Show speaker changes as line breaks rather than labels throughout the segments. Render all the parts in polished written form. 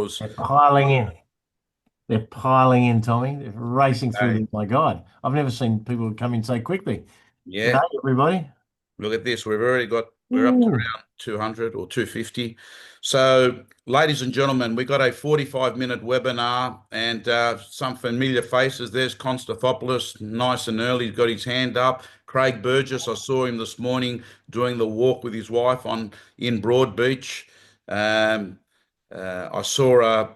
because
They're piling in. They're piling in, Tommy. They're racing through
uh,
this. My God, I've never seen people come in so quickly.
yeah,
G'day, everybody.
look at this. We're up to
Mm.
around 200 or 250. So, ladies and gentlemen, we got a 45-minute webinar and some familiar faces. There's Constantopoulos, nice and early. He's got his hand up. Craig Burgess, I saw him this morning doing the walk with his wife on in Broadbeach. Um, I saw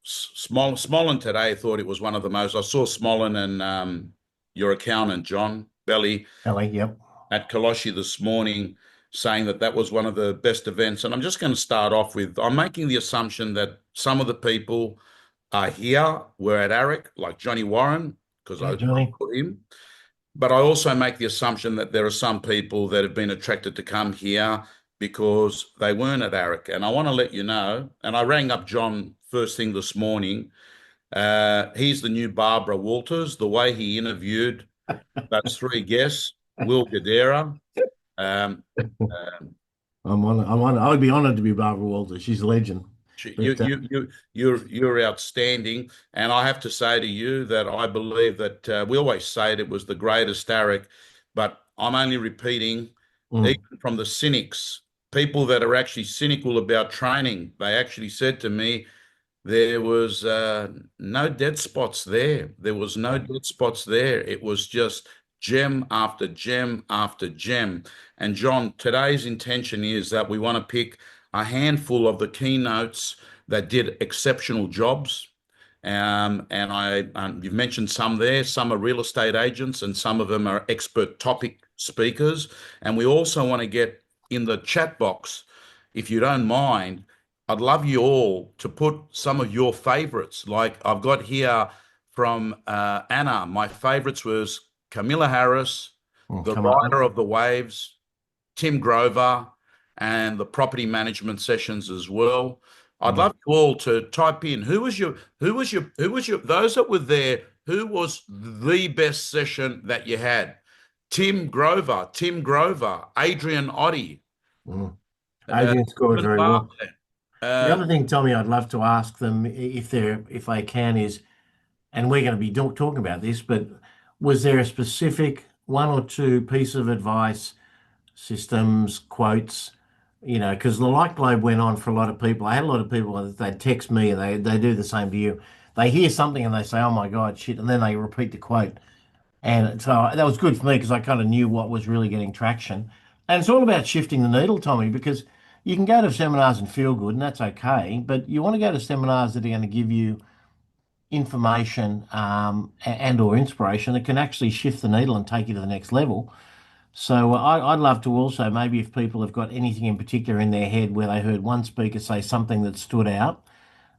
Smollen today. I thought it was one of the most. I saw Smollen and your accountant, John Belly,
Ellie, yep.
at Koloshi this morning saying that that was one of the best events. And I'm just going to start off with, I'm making the assumption that some of the people are here, were at AREC, like Johnny Warren, because
Yeah,
I
Johnny.
put him. But I also make the assumption that there are some people that have been attracted to come here because they weren't at AREC. And I want to let you know, and I rang up John first thing this morning. He's the new Barbara Walters. The way he interviewed those three guests, Will Guidara, um, um,
I'd be honoured to be Barbara Walters. She's a legend.
you,
But
you, you, you're outstanding, and I have to say to you that I believe that we always say it was the greatest AREC, but I'm only repeating, even
mm,
from the cynics, people that are actually cynical about training. They actually said to me, there was no dead spots there. There was no dead spots there. It was just gem after gem after gem. And John, today's intention is that we want to pick a handful of the keynotes that did exceptional jobs. You've mentioned some there. Some are real estate agents, and some of them are expert topic speakers. And we also want to get in the chat box, if you don't mind, I'd love you all to put some of your favorites. Like I've got here from Anna, my favorites was Camilla Harris, the
come on.
rider of the waves, Tim Grover, and the property management sessions as well. I'd
Mm.
love you all to type in who was your those that were there, who was the best session that you had? Tim Grover, Adrian Oddie,
Mm.
uh,
Adrian scored
Stephen
very well.
Bartlett.
The
Uh,
other thing, Tommy, I'd love to ask them if they can is, and we're going to be talking about this, but was there a specific one or two piece of advice, systems, quotes, because the light globe went on for a lot of people. I had a lot of people that they text me and they do the same to you. They hear something and they say, "Oh my God, shit," and then they repeat the quote. And so that was good for me because I kind of knew what was really getting traction. And it's all about shifting the needle, Tommy, because you can go to seminars and feel good, and that's okay. But you want to go to seminars that are going to give you information and or inspiration that can actually shift the needle and take you to the next level. So I'd love to also, maybe if people have got anything in particular in their head where they heard one speaker say something that stood out,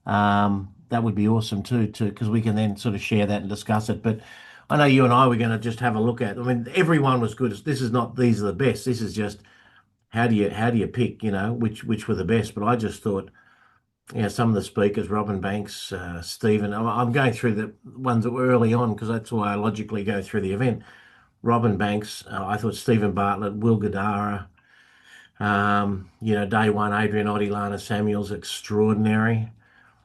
that would be awesome too, because we can then sort of share that and discuss it. But I know you and I were going to just have a look at. I mean, everyone was good. This is not these are the best. This is just how do you pick, which were the best. But I just thought, some of the speakers, Robin Banks, Stephen. I'm going through the ones that were early on because that's why I logically go through the event. Robin Banks, I thought Stephen Bartlett, Will Guidara, day one, Adrian Oddie, Lana Samuels, extraordinary.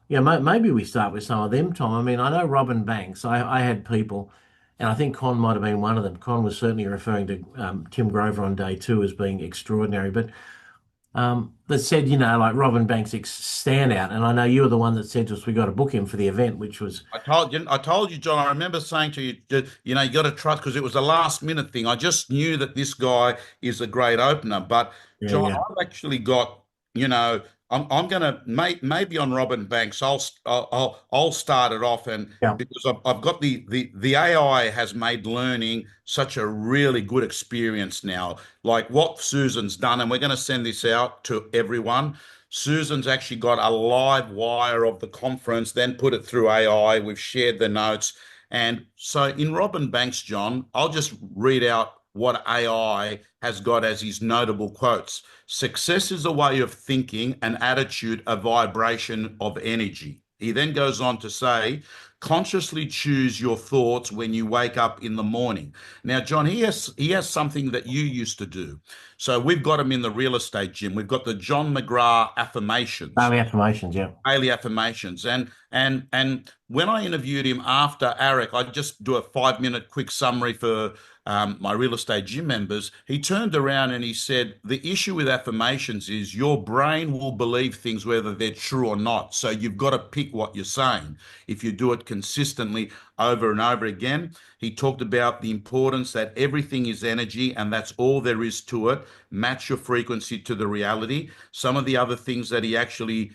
Yeah, maybe we start with some of them, Tom. I mean, I know Robin Banks. I had people, and I think Con might have been one of them. Con was certainly referring to Tim Grover on day two as being extraordinary, but that said, like Robin Banks' standout. And I know you were the one that said to us we got to book him for the event, which was,
I told you, John. I remember saying to you, you got to trust because it was a last minute thing. I just knew that this guy is a great opener. But
yeah,
John,
yeah,
I've actually got, you know, I'm going to maybe on Robin Banks. I'll start it off, and
yeah.
because I've got the AI has made learning such a really good experience now. Like what Susan's done, and we're going to send this out to everyone. Susan's actually got a live wire of the conference, then put it through AI. We've shared the notes. And so in Robin Banks, John, I'll just read out what AI has got as his notable quotes. Success is a way of thinking, an attitude, a vibration of energy. He then goes on to say, consciously choose your thoughts when you wake up in the morning. Now, John, he has something that you used to do. So we've got him in the real estate gym. We've got the John McGrath affirmations.
Daily affirmations, yeah.
Daily affirmations. And when I interviewed him after AREC, I just do a 5 minute quick summary for my real estate gym members. He turned around and he said, the issue with affirmations is your brain will believe things whether they're true or not. So you've got to pick what you're saying. If you do it consistently over and over again, he talked about the importance that everything is energy and that's all there is to it. Match your frequency to the reality. Some of the other things that he actually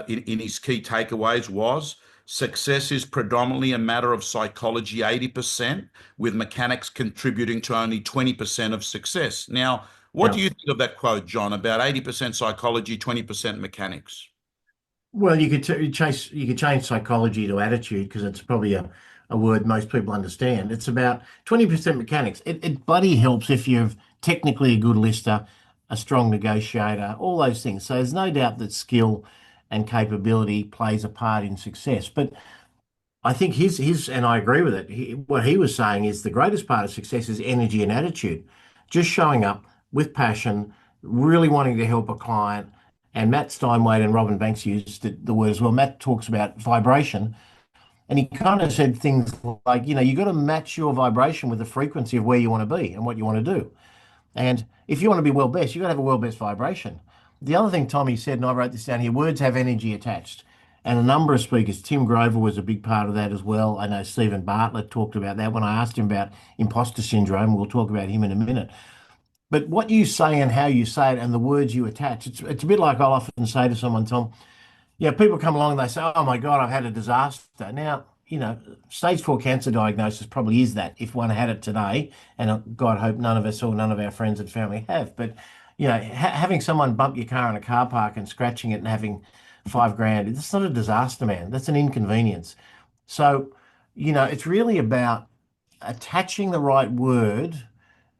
in his key takeaways was success is predominantly a matter of psychology, 80%, with mechanics contributing to only 20% of success. Now, what
Yeah.
do you think of that quote, John, about 80% psychology, 20% mechanics?
Well, you could change psychology to attitude because it's probably a word most people understand. It's about 20% mechanics. It bloody helps if you're technically a good lister, a strong negotiator, all those things. So there's no doubt that skill and capability plays a part in success. But I think his and I agree with it. What he was saying is the greatest part of success is energy and attitude. Just showing up with passion, really wanting to help a client. And Matt Steinway and Robin Banks used the word as well. Matt talks about vibration, and he kind of said things like, you got to match your vibration with the frequency of where you want to be and what you want to do. And if you want to be world best, you've got to have a world best vibration. The other thing Tommy said, and I wrote this down here, words have energy attached. And a number of speakers, Tim Grover was a big part of that as well. I know Stephen Bartlett talked about that when I asked him about imposter syndrome. We'll talk about him in a minute. But what you say and how you say it and the words you attach, it's a bit like I'll often say to someone, Tom, yeah, people come along and they say, oh my God, I've had a disaster. Now, stage 4 cancer diagnosis probably is that if one had it today, and God hope none of us or none of our friends and family have, but, having someone bump your car in a car park and scratching it and having 5 grand, that's not a disaster, man. That's an inconvenience. So, it's really about attaching the right word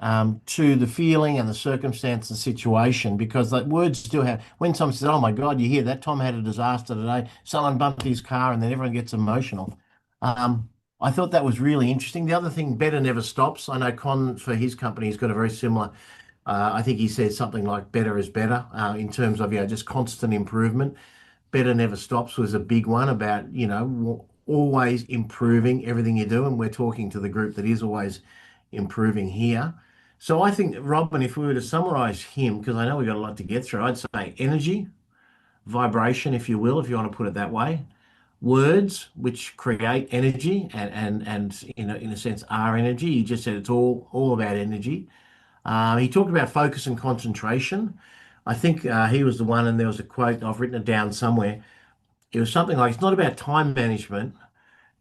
to the feeling and the circumstance and situation, because like words do have, when someone says, oh my God, you hear that Tom had a disaster today, someone bumped his car, and then everyone gets emotional. I thought that was really interesting. The other thing, better never stops. I know Con for his company has got a very similar, I think he says something like better is better in terms of, just constant improvement. Better never stops was a big one about, always improving everything you do. And we're talking to the group that is always improving here. So I think, Robin, if we were to summarize him, because I know we've got a lot to get through, I'd say energy, vibration, if you will, if you want to put it that way, words which create energy and in a sense are energy. You just said it's all about energy. He talked about focus and concentration. I think he was the one, and there was a quote, I've written it down somewhere. It was something like, it's not about time management,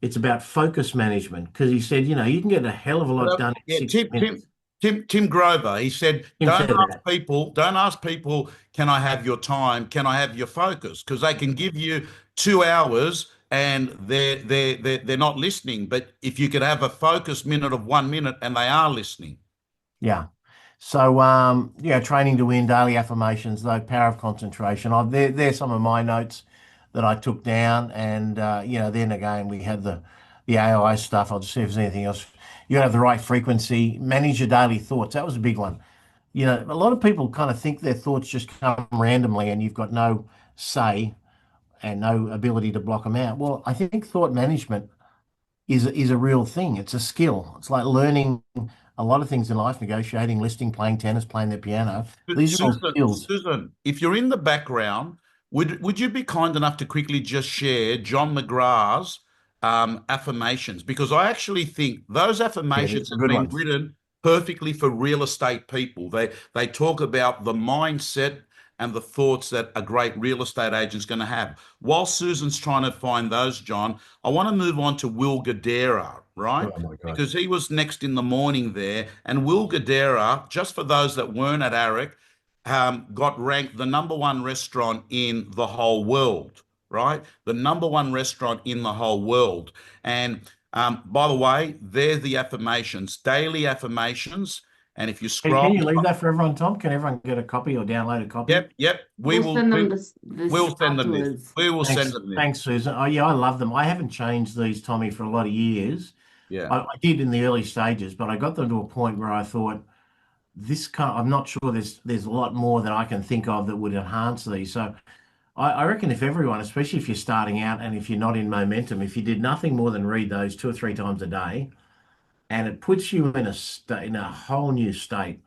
it's about focus management. Because he said, you can get a hell of a lot done in
Yeah,
6 minutes.
Tim Grover, he said,
Tim said that.
don't ask people, can I have your time? Can I have your focus? Because they can give you 2 hours and they're not listening. But if you could have a focus minute of 1 minute and they are listening.
Yeah. So, training to win, daily affirmations, though, power of concentration. They're some of my notes that I took down. And, then again, we had the AI stuff. I'll just see if there's anything else. You have the right frequency, manage your daily thoughts. That was a big one. A lot of people kind of think their thoughts just come randomly and you've got no say and no ability to block them out. Well, I think thought management is a real thing. It's a skill. It's like learning a lot of things in life, negotiating, listening, playing tennis, playing the piano. These are all skills.
Susan, if you're in the background, would you be kind enough to quickly just share John McGrath's affirmations? Because I actually think those
Yeah,
affirmations
they're
have
good
been
ones.
written perfectly for real estate people. They talk about the mindset and the thoughts that a great real estate agent's going to have. While Susan's trying to find those, John, I want to move on to Will Guidara, right?
Oh my God.
Because he was next in the morning there. And Will Guidara, just for those that weren't at AREC, got ranked the #1 restaurant in the whole world, right? The #1 restaurant in the whole world. And by the way, they're the affirmations, daily affirmations. And if you
Can
scroll,
you leave that for everyone, Tom? Can everyone get a copy or download a copy?
yep,
We'll send them this
we'll send them this.
afterwards.
We will
Thanks,
send them this.
thanks, Susan. Oh yeah, I love them. I haven't changed these, Tommy, for a lot of years.
Yeah.
I did in the early stages, but I got them to a point where I thought I'm not sure there's a lot more that I can think of that would enhance these. So I reckon if everyone, especially if you're starting out and if you're not in momentum, if you did nothing more than read those 2 or 3 times a day, and it puts you in a whole new state.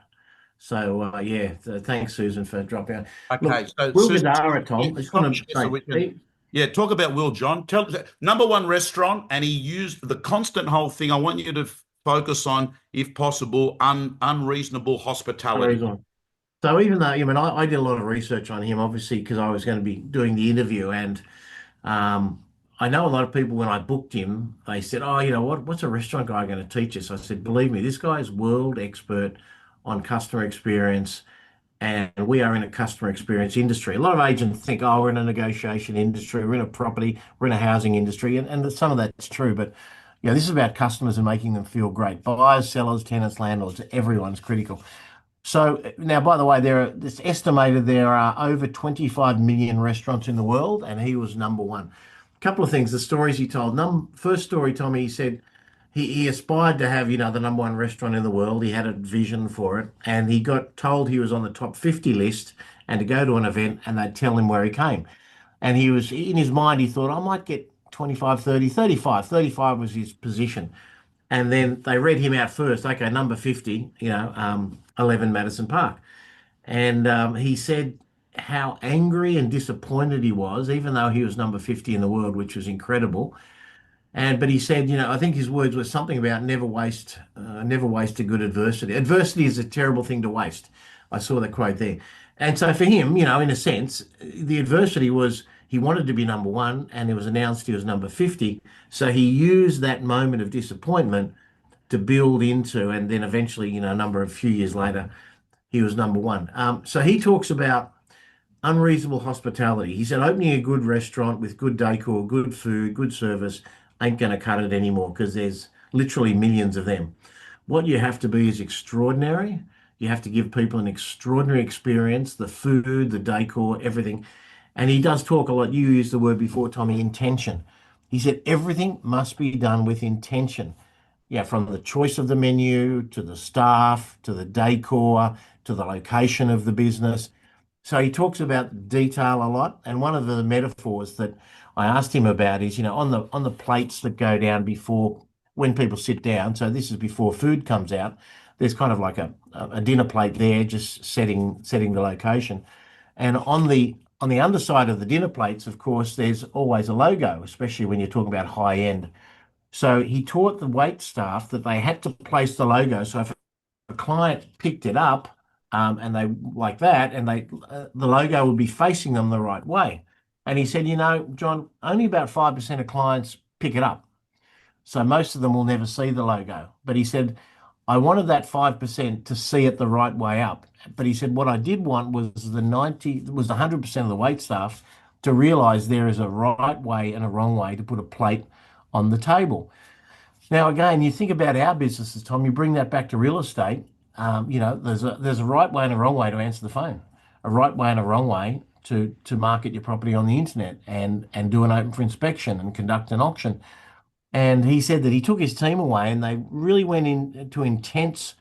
So yeah, thanks, Susan, for dropping out.
Okay.
Look,
So,
Will
Susan,
Guidara, Tom, I just
stop
want to
share so
say,
we can. Yeah, talk about Will John. Tell number one restaurant, and he used the constant whole thing. I want you to focus on, if possible, unreasonable hospitality.
so even though, I mean, I did a lot of research on him, obviously, because I was going to be doing the interview, and um, I know a lot of people when I booked him, they said, "Oh, you know what's a restaurant guy going to teach us?" I said, "Believe me, this guy is world expert on customer experience, and we are in a customer experience industry. A lot of agents think, oh, we're in a negotiation industry, we're in a property, we're in a housing industry, and some of that's true, but this is about customers and making them feel great. Buyers, sellers, tenants, landlords, everyone's critical. So now, by the way, it's estimated there are over 25 million restaurants in the world, and he was number one. A couple of things, the stories he told. First story, Tommy, he said he aspired to have, the number one restaurant in the world. He had a vision for it, and he got told he was on the top 50 list and to go to an event and they'd tell him where he came. And he was in his mind, he thought, I might get 25, 30, 35. 35 was his position. And then they read him out first. Okay, number 50, 11 Madison Park. And he said how angry and disappointed he was, even though he was number 50 in the world, which was incredible. But he said, I think his words were something about never waste a good adversity. Adversity is a terrible thing to waste. I saw that quote there. And so for him, in a sense, the adversity was he wanted to be number one, and it was announced he was number 50. So he used that moment of disappointment to build into, and then eventually, a few years later, he was number one. So he talks about unreasonable hospitality. He said opening a good restaurant with good decor, good food, good service ain't going to cut it anymore because there's literally millions of them. What you have to be is extraordinary. You have to give people an extraordinary experience, the food, the decor, everything. And he does talk a lot. You used the word before, Tommy, intention. He said everything must be done with intention. Yeah, from the choice of the menu to the staff to the decor to the location of the business. So he talks about detail a lot, and one of the metaphors that I asked him about is, on the plates that go down before when people sit down. So this is before food comes out. There's kind of like a dinner plate there, just setting the location, and on the underside of the dinner plates, of course, there's always a logo, especially when you're talking about high end. So he taught the wait staff that they had to place the logo. So if a client picked it up and they like that, and the logo would be facing them the right way. And he said, John, only about 5% of clients pick it up. So most of them will never see the logo. But he said, I wanted that 5% to see it the right way up. But he said, what I did want was the 100% of the wait staff to realize there is a right way and a wrong way to put a plate on the table. Now, again, you think about our businesses, Tom, you bring that back to real estate. There's a right way and a wrong way to answer the phone, a right way and a wrong way to market your property on the internet and do an open for inspection and conduct an auction. And he said that he took his team away and they really went into intense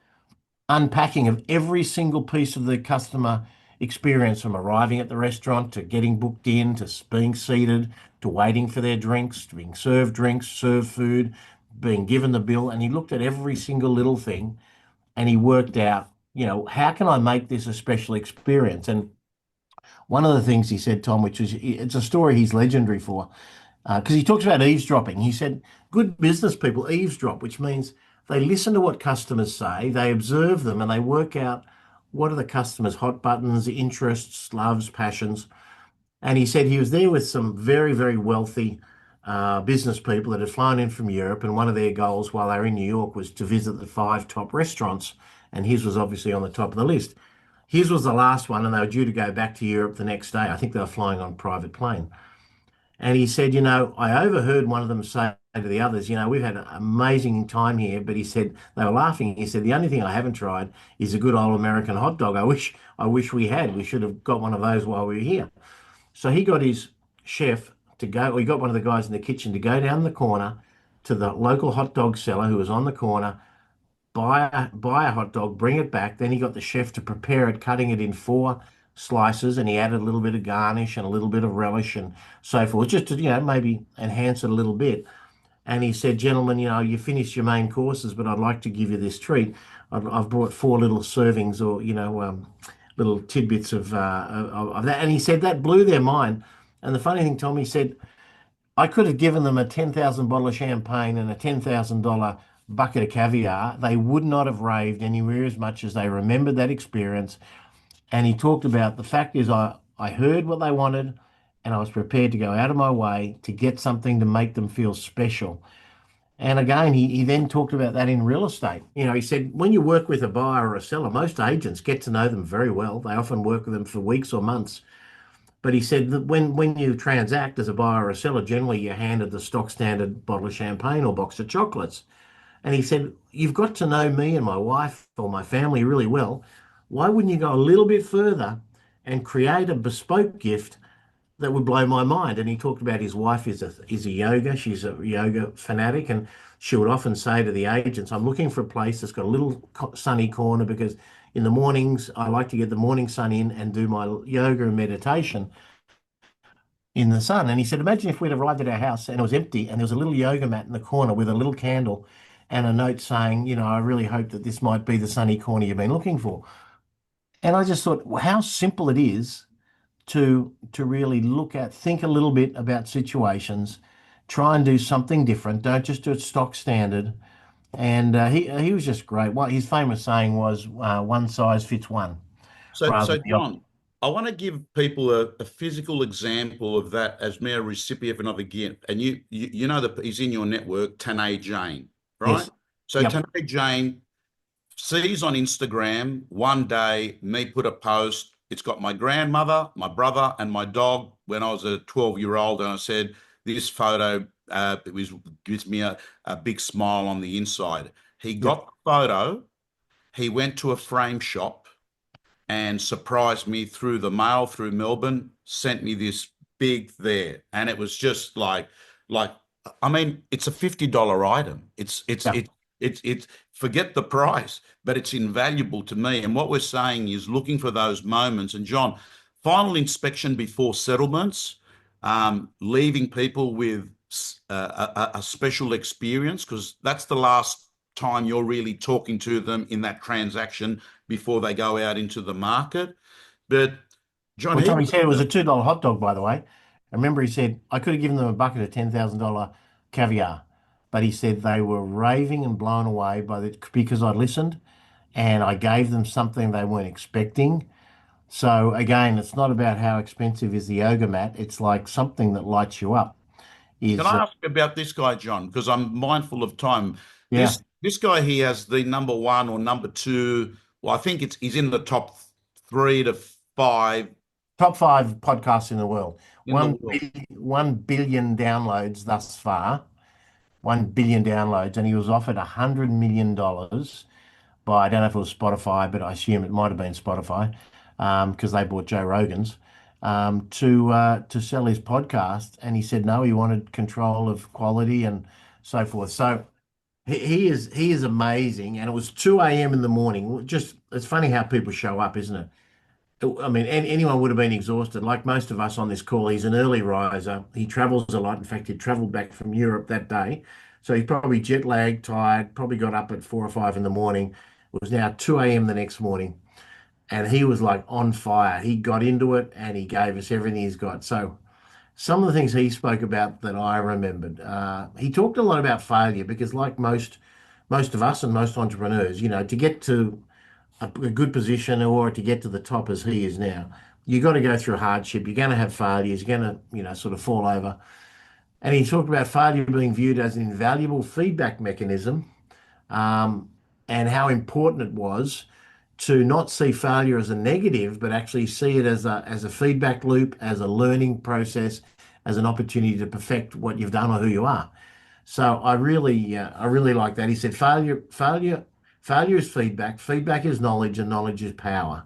unpacking of every single piece of the customer experience, from arriving at the restaurant to getting booked in to being seated to waiting for their drinks to being served drinks, served food, being given the bill. And he looked at every single little thing and he worked out, how can I make this a special experience? And one of the things he said, Tom, which is it's a story he's legendary for, because he talks about eavesdropping. He said good business people eavesdrop, which means they listen to what customers say, they observe them, and they work out what are the customers' hot buttons, interests, loves, passions. And he said he was there with some very, very wealthy business people that had flown in from Europe, and one of their goals while they were in New York was to visit the 5 top restaurants, and his was obviously on the top of the list. His was the last one, and they were due to go back to Europe the next day. I think they were flying on a private plane. And he said, I overheard one of them say to the others, we've had an amazing time here. But he said, they were laughing. He said, the only thing I haven't tried is a good old American hot dog. I wish we had. We should have got one of those while we were here. So he got his chef to go, or he got one of the guys in the kitchen to go down the corner to the local hot dog seller who was on the corner, buy a hot dog, bring it back. Then he got the chef to prepare it, cutting it in four slices, and he added a little bit of garnish and a little bit of relish and so forth, just to, maybe enhance it a little bit. And he said, gentlemen, you finished your main courses, but I'd like to give you this treat. I've brought four little servings or, little tidbits of that. And he said that blew their mind. And the funny thing, Tom, he said, I could have given them a 10,000 bottle of champagne and a $10,000 bucket of caviar. They would not have raved anywhere as much as they remembered that experience. And he talked about the fact is I heard what they wanted and I was prepared to go out of my way to get something to make them feel special. And again, he then talked about that in real estate. He said, when you work with a buyer or a seller, most agents get to know them very well. They often work with them for weeks or months. But he said that when you transact as a buyer or a seller, generally you're handed the stock standard bottle of champagne or box of chocolates. And he said, you've got to know me and my wife or my family really well. Why wouldn't you go a little bit further and create a bespoke gift that would blow my mind? And he talked about his wife she's a yoga fanatic, and she would often say to the agents, I'm looking for a place that's got a little sunny corner because in the mornings I like to get the morning sun in and do my yoga and meditation in the sun. And he said, imagine if we'd arrived at our house and it was empty and there was a little yoga mat in the corner with a little candle and a note saying, I really hope that this might be the sunny corner you've been looking for. And I just thought, well, how simple it is to really think a little bit about situations, try and do something different. Don't just do it stock standard. And he was just great. What his famous saying was, "One size fits one,"
So
rather than the
John, I want to give people a physical example of that as mere recipient of a gift. And you know that he's in your network, Tanae Jane, right?
yes,
So
yep,
Tanae Jane sees on Instagram one day me put a post. It's got my grandmother, my brother, and my dog when I was a 12-year-old, and I said this photo gives me a big smile on the inside. He
yep,
got the photo. He went to a frame shop and surprised me through the mail through Melbourne, sent me this big there. And it was just like, I mean, it's a $50 item.
yep.
It's forget the price, but it's invaluable to me. And what we're saying is looking for those moments. And John, final inspection before settlements, leaving people with a special experience, because that's the last time you're really talking to them in that transaction before they go out into the market. But John,
Well,
he
Tommy
was
said it was a $2 hot dog, by the way. I remember he said I could have given them a bucket of $10,000 caviar, but he said they were raving and blown away because I listened and I gave them something they weren't expecting. So again, it's not about how expensive is the yoga mat. It's like something that lights you up.
Can
Is
I ask about this guy, John? Because I'm mindful of time.
Yeah,
This guy he has the number one or number two. Well, I think he's in the top 3 to 5
top five podcasts in the world.
in the
One
world.
1 billion downloads thus far. 1 billion downloads, and he was offered $100 million by, I don't know if it was Spotify, but I assume it might have been Spotify, because they bought Joe Rogan's, to sell his podcast. And he said no, he wanted control of quality and so forth. So he is amazing. And it was 2 a.m. in the morning. Just it's funny how people show up, isn't it? I mean, anyone would have been exhausted. Like most of us on this call, he's an early riser. He travels a lot. In fact, he traveled back from Europe that day. So he's probably jet lagged, tired, probably got up at 4 or 5 in the morning. It was now 2 a.m. the next morning. And he was like on fire. He got into it and he gave us everything he's got. So some of the things he spoke about that I remembered, he talked a lot about failure because, like most of us and most entrepreneurs, to get to a good position or to get to the top as he is now, you got to go through hardship. You're going to have failures. You're going to, sort of fall over. And he talked about failure being viewed as an invaluable feedback mechanism, um, and how important it was to not see failure as a negative, but actually see it as a feedback loop, as a learning process, as an opportunity to perfect what you've done or who you are. So I really like that. He said, failure is feedback. Feedback is knowledge, and knowledge is power.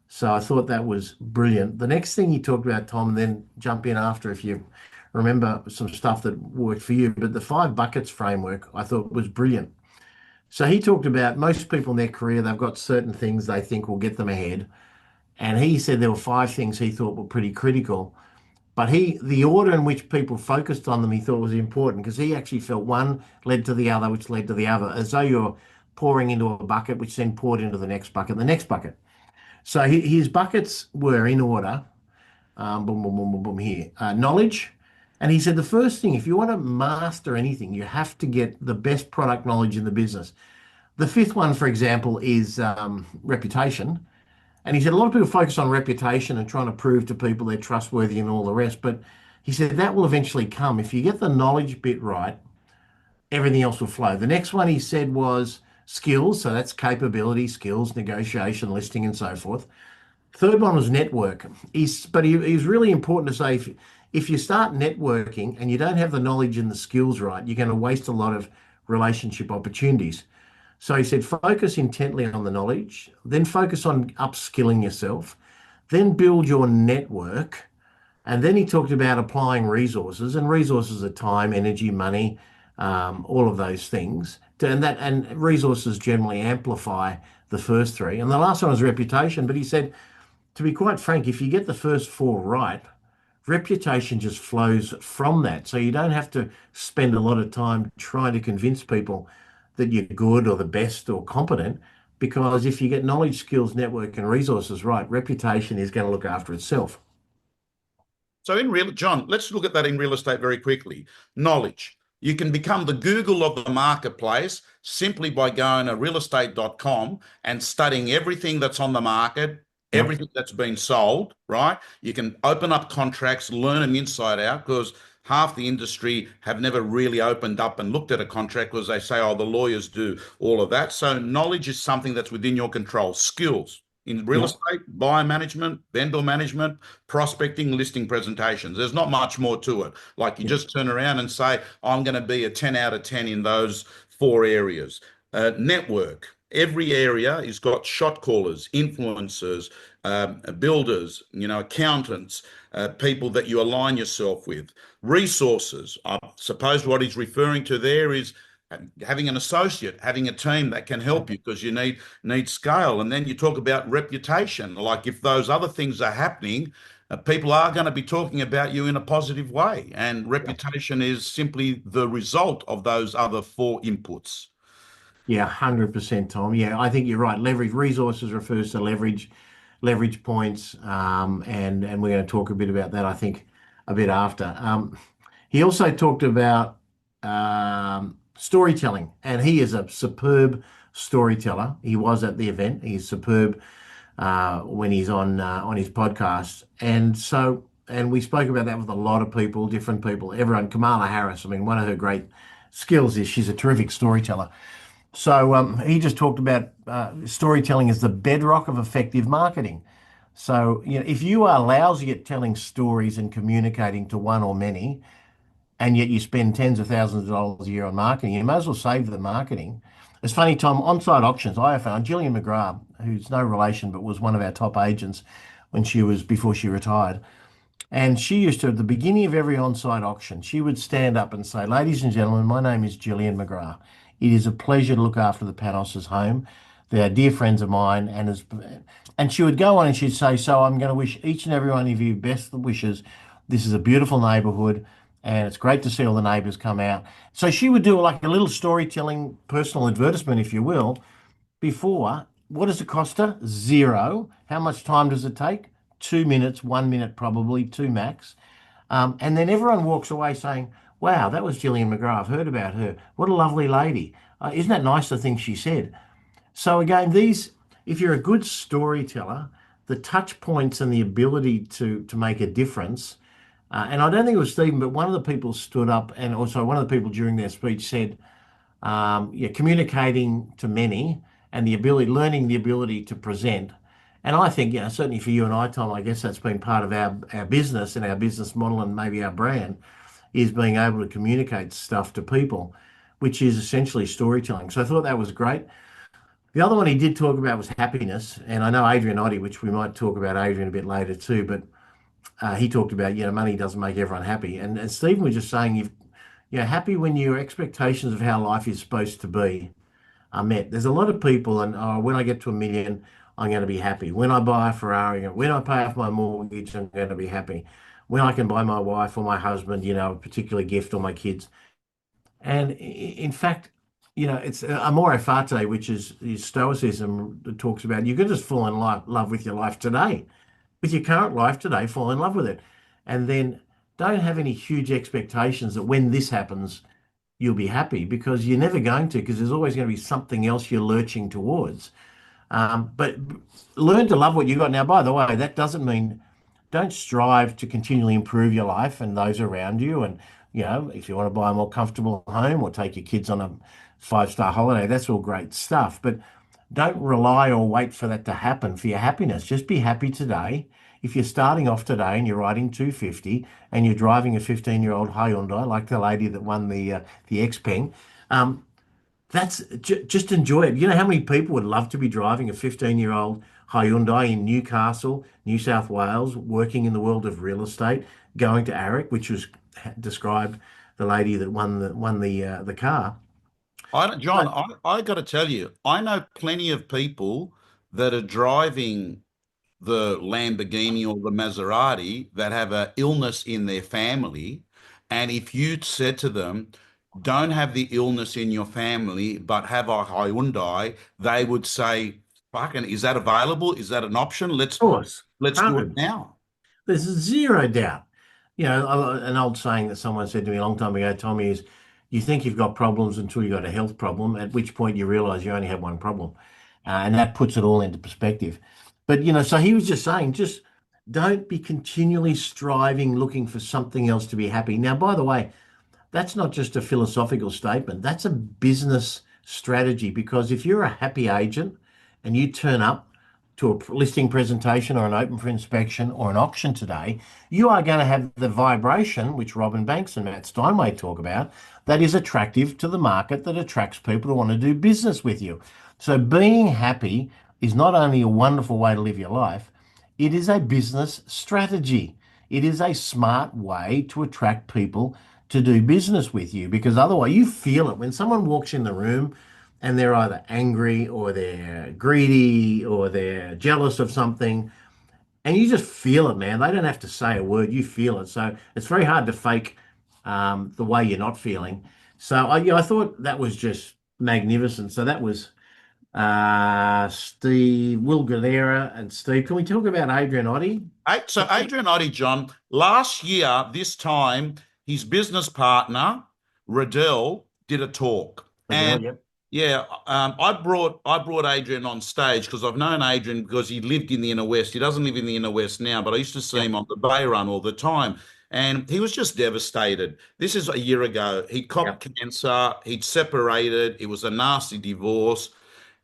So I thought that was brilliant. The next thing he talked about, Tom, and then jump in after if you remember some stuff that worked for you. But the 5 buckets framework I thought was brilliant. So he talked about most people in their career, they've got certain things they think will get them ahead. And he said there were 5 things he thought were pretty critical. But the order in which people focused on them, he thought was important because he actually felt one led to the other, which led to the other, as though you're pouring into a bucket, which then poured into the next bucket. So his buckets were in order. Boom, boom, boom, boom, boom here. Knowledge. And he said the first thing, if you want to master anything, you have to get the best product knowledge in the business. The 5th one, for example, is reputation. And he said a lot of people focus on reputation and trying to prove to people they're trustworthy and all the rest. But he said that will eventually come. If you get the knowledge bit right, everything else will flow. The next one he said was skills. So that's capability, skills, negotiation, listing, and so forth. Third one was network. But he was really important to say if you start networking and you don't have the knowledge and the skills right, you're going to waste a lot of relationship opportunities. So he said, focus intently on the knowledge, then focus on upskilling yourself, then build your network. And then he talked about applying resources, and resources are time, energy, money, all of those things. And resources generally amplify the first 3. And the last one was reputation. But he said, to be quite frank, if you get the first 4 right, reputation just flows from that. So you don't have to spend a lot of time trying to convince people that you're good or the best or competent, because if you get knowledge, skills, network, and resources right, reputation is going to look after itself.
So John, let's look at that in real estate very quickly. Knowledge. You can become the Google of the marketplace simply by going to realestate.com and studying everything that's on the market, everything that's been sold, right? You can open up contracts, learn them inside out, because half the industry have never really opened up and looked at a contract because they say, oh, the lawyers do all of that. So knowledge is something that's within your control. Skills in real estate, buyer management, vendor management, prospecting, listing presentations. There's not much more to it. Like you just turn around and say, I'm going to be a 10 out of 10 in those 4 areas. Network. Every area has got shot callers, influencers, builders, accountants, people that you align yourself with. Resources. I suppose what he's referring to there is having an associate, having a team that can help you because you need scale. And then you talk about reputation. Like if those other things are happening, people are going to be talking about you in a positive way. And reputation is simply the result of those other 4 inputs.
Yeah, 100%, Tom. Yeah, I think you're right. Leverage resources refers to leverage points, and we're going to talk a bit about that, I think, a bit after. He also talked about storytelling, and he is a superb storyteller. He was at the event. He's superb when he's on his podcast, and we spoke about that with a lot of people, different people, everyone. Kamala Harris. I mean, one of her great skills is she's a terrific storyteller. So he just talked about storytelling as the bedrock of effective marketing. So, if you are lousy at telling stories and communicating to one or many, and yet you spend tens of thousands of dollars a year on marketing, you might as well save the marketing. It's funny, Tom, on-site auctions, I have found Gillian McGrath, who's no relation, but was one of our top agents before she retired. And she used to, at the beginning of every on-site auction, she would stand up and say, ladies and gentlemen, my name is Gillian McGrath. It is a pleasure to look after the Panos' home. They are dear friends of mine. And she would go on and she'd say, so I'm going to wish each and every one of you best wishes. This is a beautiful neighborhood and it's great to see all the neighbors come out. So she would do like a little storytelling, personal advertisement, if you will, before. What does it cost her? 0. How much time does it take? 2 minutes, 1 minute probably, 2 max. And then everyone walks away saying, wow, that was Gillian McGrath. I've heard about her. What a lovely lady. Isn't that nice, the things she said? So again, if you're a good storyteller, the touch points and the ability to make a difference, and I don't think it was Stephen, but one of the people stood up, and also one of the people during their speech said, communicating to many and learning the ability to present. And I think, certainly for you and I, Tom, I guess that's been part of our business and our business model and maybe our brand is being able to communicate stuff to people, which is essentially storytelling. So I thought that was great. The other one he did talk about was happiness. And I know Adrian Oddie, which we might talk about Adrian a bit later too, but he talked about, money doesn't make everyone happy. And Stephen was just saying, you're happy when your expectations of how life is supposed to be are met. There's a lot of people, and when I get to 1 million, I'm going to be happy. When I buy a Ferrari, when I pay off my mortgage, I'm going to be happy. When I can buy my wife or my husband, a particular gift or my kids. And in fact, it's amore fati, which is Stoicism that talks about you can just fall in love with your life today, with your current life today, fall in love with it. And then don't have any huge expectations that when this happens, you'll be happy because you're never going to, because there's always going to be something else you're lurching towards. But learn to love what you got. Now, by the way, that doesn't mean don't strive to continually improve your life and those around you. And, if you want to buy a more comfortable home or take your kids on a 5-star holiday, that's all great stuff. But don't rely or wait for that to happen for your happiness. Just be happy today. If you're starting off today and you're riding 250 and you're driving a 15-year-old Hyundai, like the lady that won the Xpeng, that's just enjoy it. You know how many people would love to be driving a 15-year-old Hyundai in Newcastle, New South Wales, working in the world of real estate, going to AREC, which was described the lady that won the car.
John, I got to tell you, I know plenty of people that are driving the Lamborghini or the Maserati that have an illness in their family. And if you said to them, don't have the illness in your family, but have a Hyundai, they would say, fucking, is that available? Is that an option?
Of course,
Let's do it now.
there's zero doubt. An old saying that someone said to me a long time ago, Tommy, is you think you've got problems until you've got a health problem, at which point you realize you only have one problem. And that puts it all into perspective. But, so he was just saying, just don't be continually striving, looking for something else to be happy. Now, by the way, that's not just a philosophical statement, that's a business strategy. Because if you're a happy agent and you turn up to a listing presentation or an open for inspection or an auction today, you are going to have the vibration, which Robin Banks and Matt Steinway talk about, that is attractive to the market, that attracts people to want to do business with you. So being happy is not only a wonderful way to live your life, it is a business strategy. It is a smart way to attract people to do business with you, because otherwise you feel it when someone walks in the room and they're either angry or they're greedy or they're jealous of something. And you just feel it, man. They don't have to say a word. You feel it. So it's very hard to fake the way you're not feeling. So I thought that was just magnificent. So that was Steve, Will Guidara and Steve. Can we talk about Adrian Oddie?
So Adrian Oddie, John, last year, this time, his business partner, Riddell, did a talk.
Riddell, yep.
Yeah, I brought Adrian on stage because I've known Adrian because he lived in the inner west. He doesn't live in the inner west now, but I used to see him on the Bay Run all the time, and he was just devastated. This is a year ago. He copped cancer. He'd separated. It was a nasty divorce,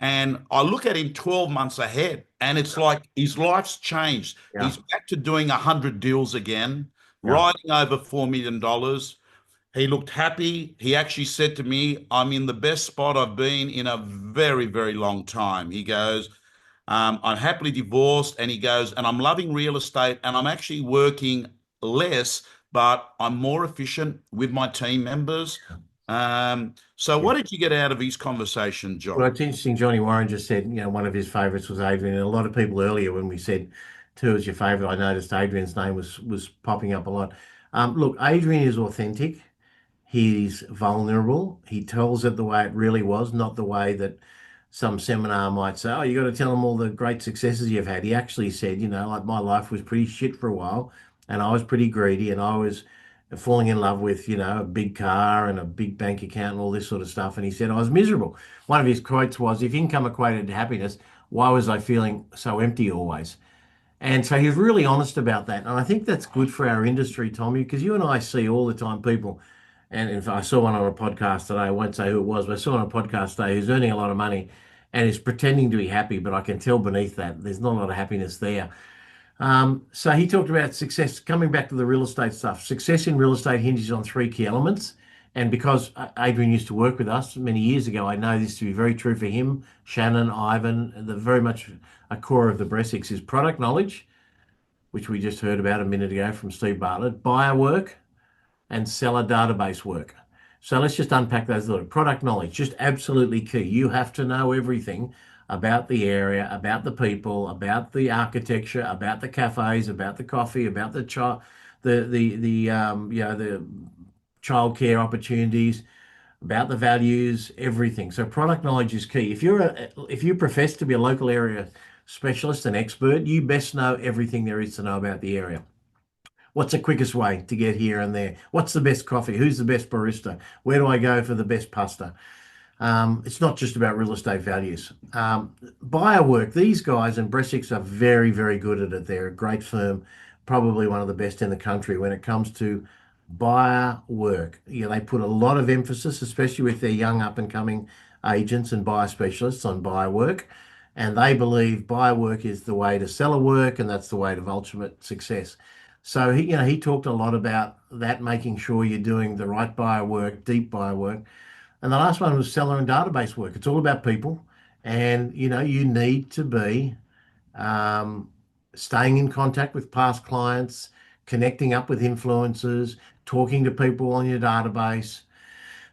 and I look at him 12 months ahead, and it's like his life's changed.
Yeah.
He's back to doing 100 deals again,
Yeah.
riding over $4 million. He looked happy. He actually said to me, I'm in the best spot I've been in a very, very long time. He goes, I'm happily divorced. And he goes, and I'm loving real estate and I'm actually working less, but I'm more efficient with my team members. So what did you get out of his conversation, John?
Well, it's interesting. Johnny Warren just said, one of his favourites was Adrian. And a lot of people earlier, when we said who was your favourite, I noticed Adrian's name was popping up a lot. Look, Adrian is authentic. He's vulnerable. He tells it the way it really was, not the way that some seminar might say, oh, you got to tell them all the great successes you've had. He actually said, like my life was pretty shit for a while and I was pretty greedy and I was falling in love with, a big car and a big bank account and all this sort of stuff. And he said, I was miserable. One of his quotes was, if income equated to happiness, why was I feeling so empty always? And so he's really honest about that. And I think that's good for our industry, Tommy, because you and I see all the time people, and if I saw one on a podcast today, I won't say who it was, but I saw on a podcast today who's earning a lot of money and is pretending to be happy, but I can tell beneath that there's not a lot of happiness there. So he talked about success, coming back to the real estate stuff. Success in real estate hinges on three key elements. And because Adrian used to work with us many years ago, I know this to be very true for him, Shannon, Ivan, the very much a core of the Bressics is product knowledge, which we just heard about a minute ago from Steve Bartlett, buyer work, and seller database work. So let's just unpack those little product knowledge, just absolutely key. You have to know everything about the area, about the people, about the architecture, about the cafes, about the coffee, about the child, the childcare opportunities, about the values, everything. So product knowledge is key. If you profess to be a local area specialist and expert, you best know everything there is to know about the area. What's the quickest way to get here and there? What's the best coffee? Who's the best barista? Where do I go for the best pasta? It's not just about real estate values. Buyer work, these guys and Bressics are very, very good at it. They're a great firm, probably one of the best in the country when it comes to buyer work. They put a lot of emphasis, especially with their young up and coming agents and buyer specialists, on buyer work. And they believe buyer work is the way to seller work, and that's the way to ultimate success. So he talked a lot about that, making sure you're doing the right buyer work, deep buyer work. And the last one was seller and database work. It's all about people, and you need to be um, staying in contact with past clients, connecting up with influencers, talking to people on your database.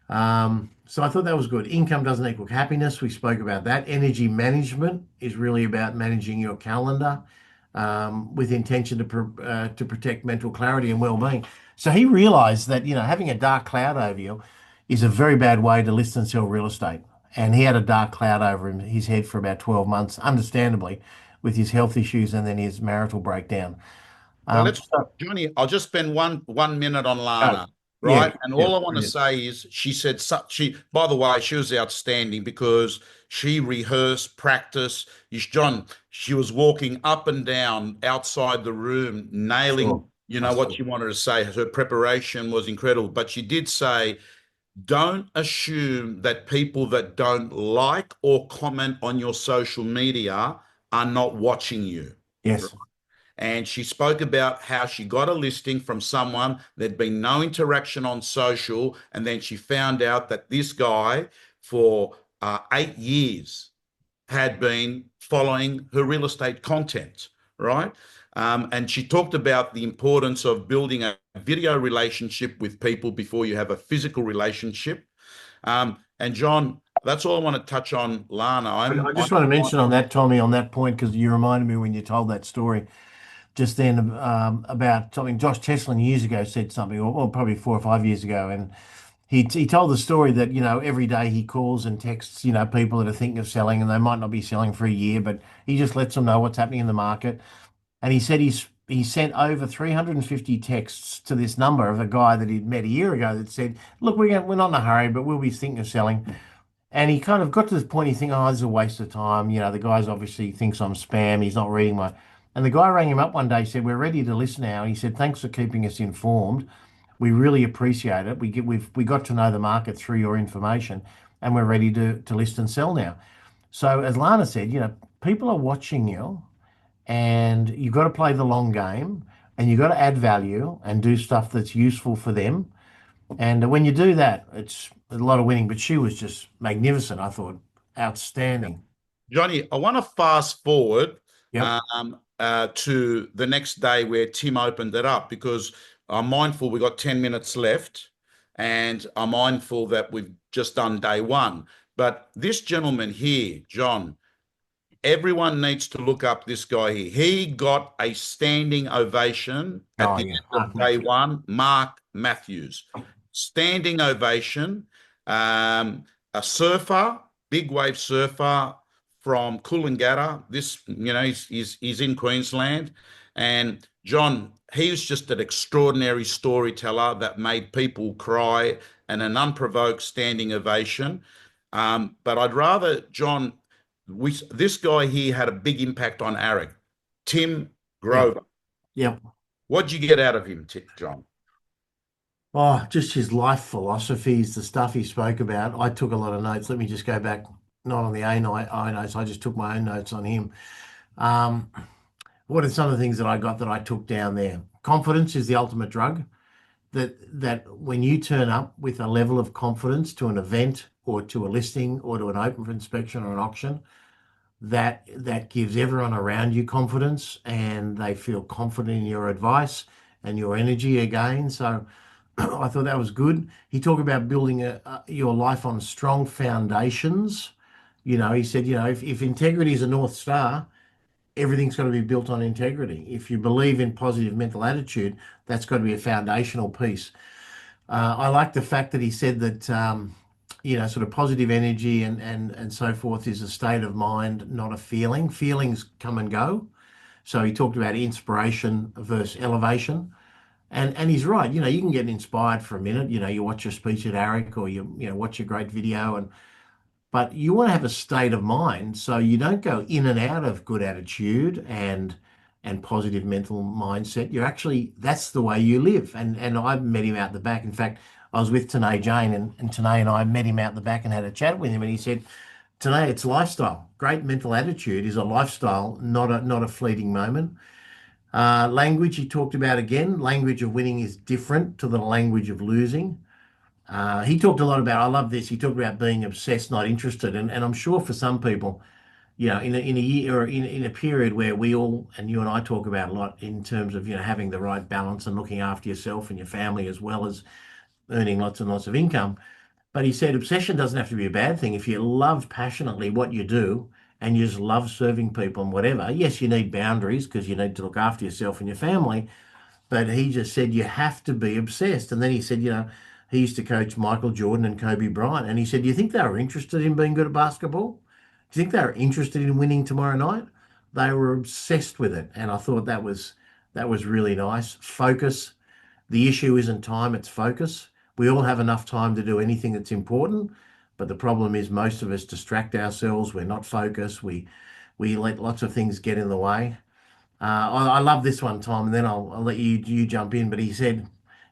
So I thought that was good. Income doesn't equal happiness. We spoke about that. Energy management is really about managing your calendar with intention to protect mental clarity and well-being. So he realized that having a dark cloud over you is a very bad way to list and sell real estate. And he had a dark cloud over his head for about 12 months, understandably, with his health issues and then his marital breakdown.
Well,
So,
Johnny, I'll just spend one minute on
oh,
Lana,
yeah,
right? And
yeah,
all I want to
brilliant.
say is she said by the way, she was outstanding because she rehearsed, practiced. John, she was walking up and down outside the room,
I saw,
nailing,
I
what
saw.
she wanted to say. Her preparation was incredible, but she did say, don't assume that people that don't like or comment on your social media are not watching you.
Yes.
And she spoke about how she got a listing from someone. There'd been no interaction on social. And then she found out that this guy, for 8 years, had been following her real estate content, right? And she talked about the importance of building a video relationship with people before you have a physical relationship. And John, that's all I want to touch on, Lana.
I just want to mention on that, Tommy, on that point, because you reminded me when you told that story just then about something Josh Teslin years ago said something, or probably 4 or 5 years ago, and he told the story that every day he calls and texts people that are thinking of selling, and they might not be selling for a year, but he just lets them know what's happening in the market. And he said he sent over 350 texts to this number of a guy that he'd met a year ago that said, "Look, we're not in a hurry, but we'll be thinking of selling." And he kind of got to this point, he think, "Oh, this is a waste of time. The guy's obviously thinks I'm spam. He's not reading my." And the guy rang him up one day, said, "We're ready to list now." He said, "Thanks for keeping us informed. We really appreciate it. We got to know the market through your information, and we're ready to list and sell now." So as Lana said, people are watching you, and you've got to play the long game, and you've got to add value and do stuff that's useful for them. And when you do that, it's a lot of winning. But she was just magnificent. I thought outstanding.
Johnny, I want to fast forward
Yep.
to the next day where Tim opened it up because I'm mindful we've got 10 minutes left and I'm mindful that we've just done day one. But this gentleman here, John, everyone needs to look up this guy here. He got a standing ovation at
Oh
the
yeah,
end
Mark
of day
Matthews.
one. Mark Matthews, standing ovation. A surfer, big wave surfer from Coolangatta. This, he's in Queensland, and John, he was just an extraordinary storyteller that made people cry and an unprovoked standing ovation. But I'd rather, John, this guy here had a big impact on AREC. Tim
Yep.
Grover.
Yep.
What'd you get out of him, John?
Oh, just his life philosophies, the stuff he spoke about. I took a lot of notes. Let me just go back. not on the I notes. I just took my own notes on him. Um, what are some of the things that I got that I took down there? Confidence is the ultimate drug. That when you turn up with a level of confidence to an event or to a listing or to an open for inspection or an auction, that gives everyone around you confidence and they feel confident in your advice and your energy again. So I thought that was good. He talked about building your life on strong foundations. He said, if integrity is a North Star, everything's got to be built on integrity. If you believe in positive mental attitude, that's got to be a foundational piece. I like the fact that he said that, sort of positive energy and so forth is a state of mind, not a feeling. Feelings come and go. So he talked about inspiration versus elevation. And he's right. You can get inspired for a minute. You watch a speech at AREC or you watch a great video, but you want to have a state of mind so you don't go in and out of good attitude and positive mental mindset. That's the way you live. And I met him out the back. In fact, I was with Tanae Jane and Tanae and I met him out the back and had a chat with him. And he said, Tanae, it's lifestyle. Great mental attitude is a lifestyle, not a fleeting moment. Language, he talked about again. Language of winning is different to the language of losing. He talked a lot about, I love this, he talked about being obsessed, not interested. And I'm sure for some people, in a year or in a period where we all, and you and I talk about a lot in terms of, having the right balance and looking after yourself and your family as well as earning lots and lots of income. But he said obsession doesn't have to be a bad thing. If you love passionately what you do and you just love serving people and whatever, yes, you need boundaries because you need to look after yourself and your family. But he just said you have to be obsessed. And then he said, he used to coach Michael Jordan and Kobe Bryant. And he said, do you think they were interested in being good at basketball? Do you think they were interested in winning tomorrow night? They were obsessed with it. And I thought that was really nice. Focus. The issue isn't time, it's focus. We all have enough time to do anything that's important. But the problem is most of us distract ourselves. We're not focused. We let lots of things get in the way. I love this one, Tom, and then I'll let you jump in. But he said,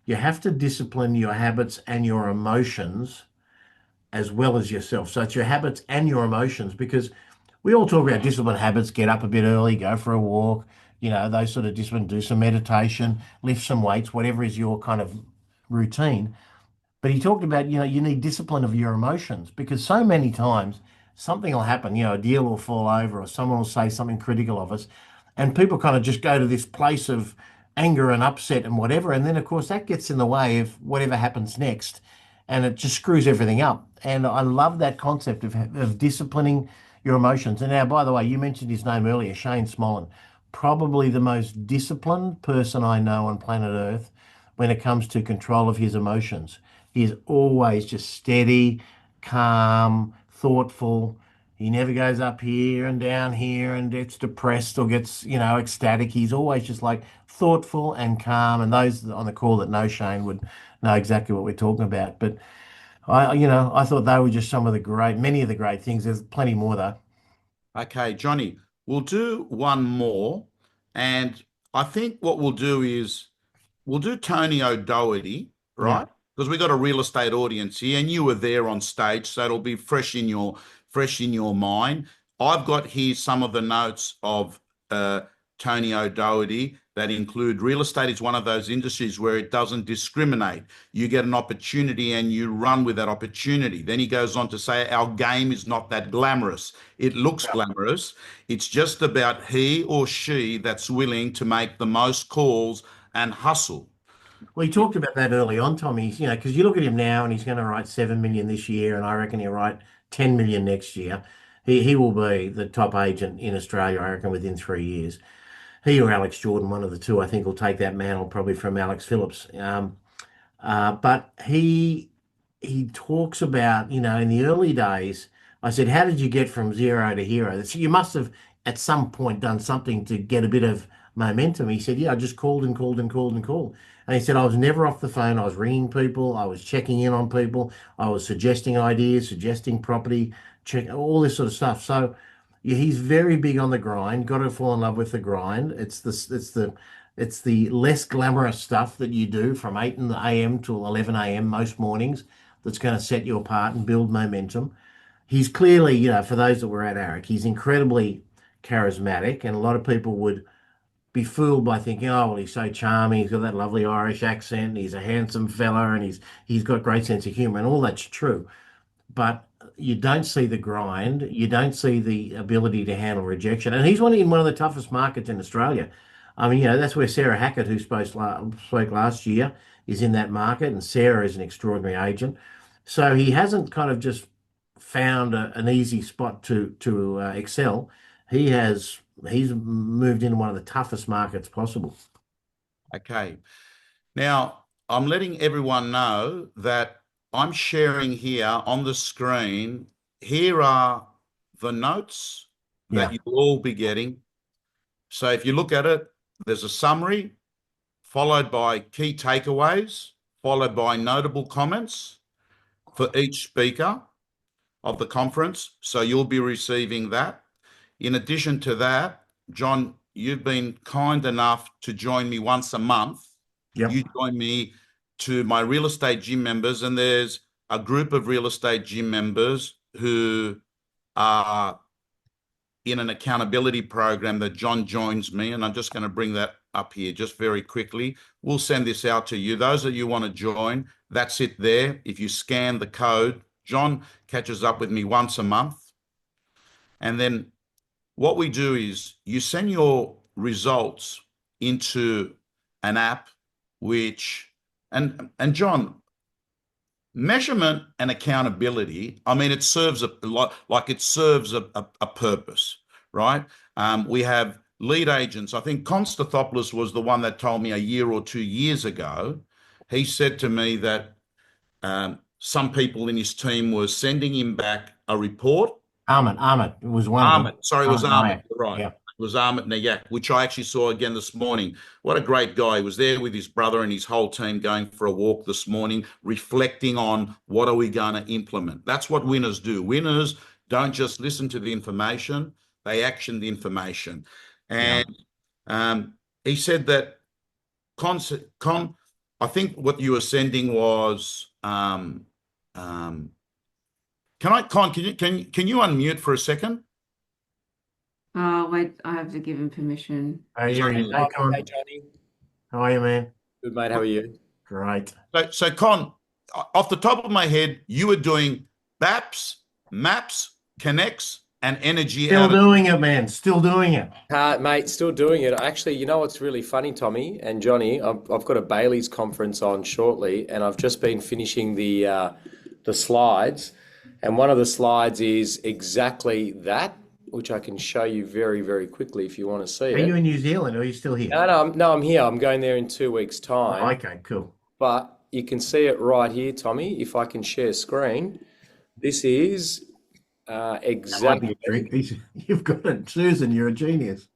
you have to discipline your habits and your emotions as well as yourself. So it's your habits and your emotions because we all talk about disciplined habits, get up a bit early, go for a walk, those sort of discipline, do some meditation, lift some weights, whatever is your kind of routine. But he talked about, you need discipline of your emotions because so many times something will happen, a deal will fall over or someone will say something critical of us. And people kind of just go to this place of anger and upset and whatever. And then, of course, that gets in the way of whatever happens next. And it just screws everything up. And I love that concept of disciplining your emotions. And now, by the way, you mentioned his name earlier, Shane Smolin, probably the most disciplined person I know on planet Earth when it comes to control of his emotions. He's always just steady, calm, thoughtful. He never goes up here and down here and gets depressed or gets, ecstatic. He's always just like thoughtful and calm. And those on the call that know Shane would know exactly what we're talking about. But I thought they were just many of the great things. There's plenty more though.
Okay, Johnny, we'll do one more. And I think what we'll do is we'll do Tony O'Doherty,
Yeah.
right? Because we got a real estate audience here, and you were there on stage, so it'll be fresh in your mind. I've got here some of the notes of Tony O'Doherty that include real estate is one of those industries where it doesn't discriminate. You get an opportunity and you run with that opportunity. Then he goes on to say, our game is not that glamorous. It looks glamorous. It's just about he or she that's willing to make the most calls and hustle.
Well, he talked about that early on, Tommy. Because you look at him now and he's going to write 7 million this year, and I reckon he'll write 10 million next year. He will be the top agent in Australia, I reckon, within 3 years. He or Alex Jordan, one of the two, I think, will take that mantle probably from Alex Phillips. But he talks about, in the early days, I said, how did you get from zero to hero? So you must have at some point done something to get a bit of momentum. He said, yeah, I just called and called and called and called. And he said, I was never off the phone. I was ringing people. I was checking in on people. I was suggesting ideas, suggesting property, check all this sort of stuff. So yeah, he's very big on the grind. Got to fall in love with the grind. It's the less glamorous stuff that you do from 8 a.m. till 11 a.m. most mornings that's going to set you apart and build momentum. he's clearly, for those that were at AREC, he's incredibly charismatic, and a lot of people would be fooled by thinking, oh, well, he's so charming, he's got that lovely Irish accent, he's a handsome fella, and he's got great sense of humor, and all that's true. But you don't see the grind, you don't see the ability to handle rejection, and he's in one of the toughest markets in Australia. I mean, that's where Sarah Hackett, who spoke last year, is in that market, and Sarah is an extraordinary agent. So he hasn't kind of just found an easy spot to excel. He's moved into one of the toughest markets possible.
Okay. Now, I'm letting everyone know that I'm sharing here on the screen. Here are the notes that you'll all be getting. So if you look at it, there's a summary followed by key takeaways, followed by notable comments for each speaker of the conference. So you'll be receiving that. In addition to that, John, you've been kind enough to join me once a month.
Yep.
You join me to my real estate gym members, and there's a group of real estate gym members who are in an accountability program that John joins me, and I'm just going to bring that up here just very quickly. We'll send this out to you. Those of you want to join, that's it there. If you scan the code, John catches up with me once a month. And then what we do is you send your results into an app and John, measurement and accountability, I mean, it serves a purpose, right? We have lead agents. I think Konstanthopoulos was the one that told me a year or 2 years ago. He said to me that some people in his team were sending him back a report.
Ahmed. It was one of them.
Sorry, it was Ahmed. Right.
Yeah.
It was Ahmed Nayak, which I actually saw again this morning. What a great guy. He was there with his brother and his whole team going for a walk this morning, reflecting on what are we going to implement. That's what winners do. Winners don't just listen to the information, they action the information. And he said that I think what you were sending was can you unmute for a second?
Wait, I have to give him permission.
Hey, Johnny. How are you, man?
Good, mate. How are you?
Great.
So Con, off the top of my head, you were doing BAPs, maps, connects, and energy.
Still doing it, man. Still doing it.
Mate, still doing it. Actually, you know what's really funny, Tommy and Johnny? I've got a Bailey's conference on shortly, and I've just been finishing the slides. And one of the slides is exactly that, which I can show you very, very quickly if you want to see it.
Are you in New Zealand or are you still here?
No, I'm here. I'm going there in 2 weeks' time.
Oh, okay, cool.
But you can see it right here, Tommy, if I can share screen. This is exactly.
You've got it, Susan. You're a genius.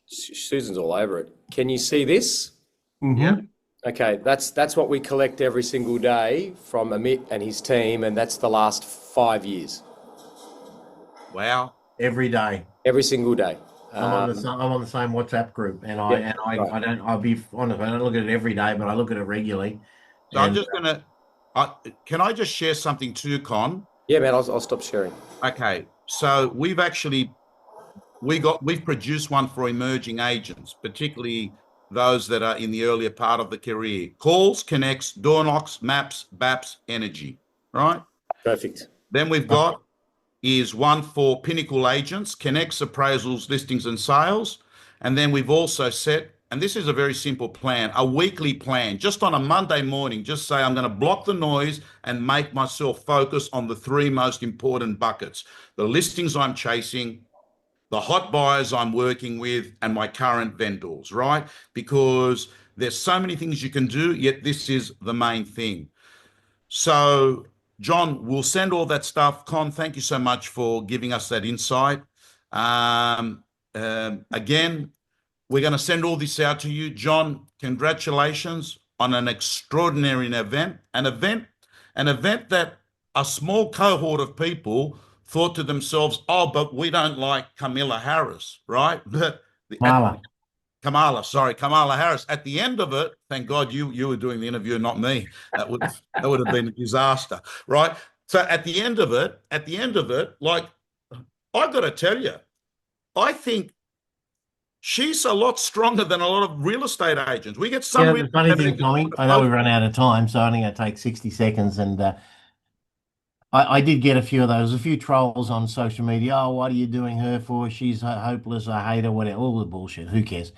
Susan's all over it. Can you see this?
Mm-hmm.
Yeah.
Okay, that's what we collect every single day from Amit and his team, and that's the last 5 years.
Wow.
Every day.
Every single day.
I'm on the same WhatsApp group, and I'll be honest, I don't look at it every day, but I look at it regularly.
So I'm just can I just share something too, Con?
Yeah, man, I'll stop sharing.
Okay, so we've produced one for emerging agents, particularly those that are in the earlier part of the career. Calls, connects, door knocks, maps, BAPs, energy, right?
Perfect.
Then we've got is one for pinnacle agents, connects, appraisals, listings, and sales. And then we've also set, and this is a very simple plan, a weekly plan. Just on a Monday morning, just say I'm going to block the noise and make myself focus on the 3 most important buckets: the listings I'm chasing, the hot buyers I'm working with, and my current vendors, right? Because there's so many things you can do, yet this is the main thing. So, John, we'll send all that stuff. Con, thank you so much for giving us that insight. Again, we're going to send all this out to you. John, congratulations on an extraordinary event, an event that a small cohort of people thought to themselves, oh, but we don't like Kamala Harris, right? Kamala Harris. At the end of it, thank God you were doing the interview, not me. That would have been a disaster, right? So at the end of it, like, I got to tell you, I think she's a lot stronger than a lot of real estate agents. We get some
Yeah,
real
the funny
estate
thing,
agents
Tommy, I know we've run out of time, so I'm only going to take 60 seconds. And I did get a few of those, a few trolls on social media. Oh, what are you doing her for? She's hopeless. I hate her, whatever. All the bullshit. Who cares?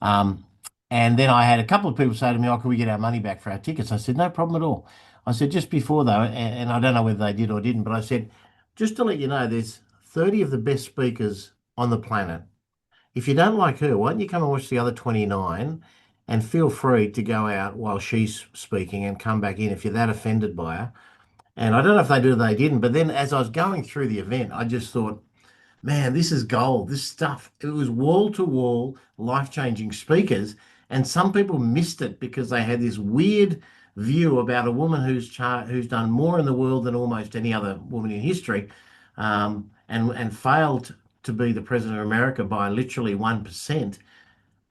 Um, and then I had a couple of people say to me, oh, can we get our money back for our tickets? I said, no problem at all. I said, just before though, and I don't know whether they did or didn't, but I said, just to let you know, there's 30 of the best speakers on the planet. If you don't like her, why don't you come and watch the other 29 and feel free to go out while she's speaking and come back in if you're that offended by her. And I don't know if they did or they didn't, but then as I was going through the event, I just thought, man, this is gold. This stuff, it was wall to wall, life-changing speakers. And some people missed it because they had this weird view about a woman who's done more in the world than almost any other woman in history, and failed to be the president of America by literally 1%.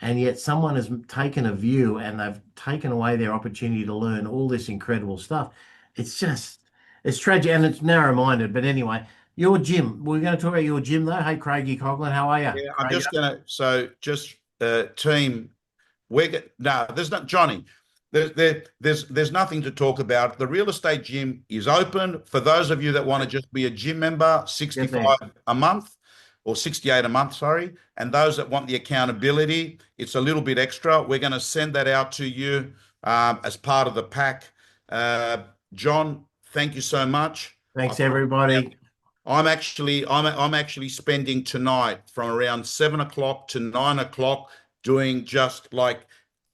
And yet someone has taken a view and they've taken away their opportunity to learn all this incredible stuff. It's tragic and it's narrow-minded. But anyway, your gym. We're going to talk about your gym, though. Hey, Craigie Coughlin, how are you?
Yeah, I'm just going to, team, there's not, Johnny, there's nothing to talk about. The real estate gym is open. For those of you that want to just be a gym member, 65 a month or 68 a month, sorry. And those that want the accountability, it's a little bit extra. We're going to send that out to you as part of the pack. John, thank you so much.
Thanks, everybody.
I'm actually spending tonight from around 7 o'clock to 9 o'clock doing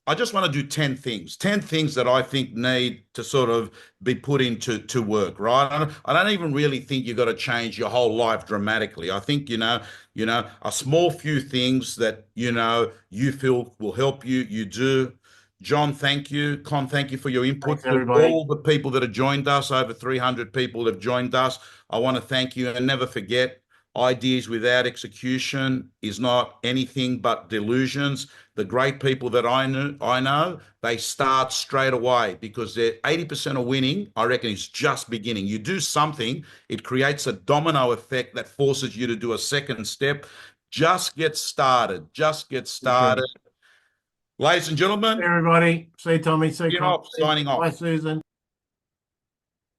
I just want to do 10 things that I think need to sort of be put into work, right? I don't even really think you've got to change your whole life dramatically. I think, a small few things that, you feel will help you, you do. John, thank you. Con, thank you for your input.
Thanks, everybody.
All the people that have joined us, over 300 people have joined us. I want to thank you, and never forget, ideas without execution is not anything but delusions. The great people that I know, they start straight away because they're 80% of winning, I reckon, is just beginning. You do something, it creates a domino effect that forces you to do a second step. Just get started. Just get started. Ladies and gentlemen,
Everybody, see Tommy, see
signing off.
Bye, Susan.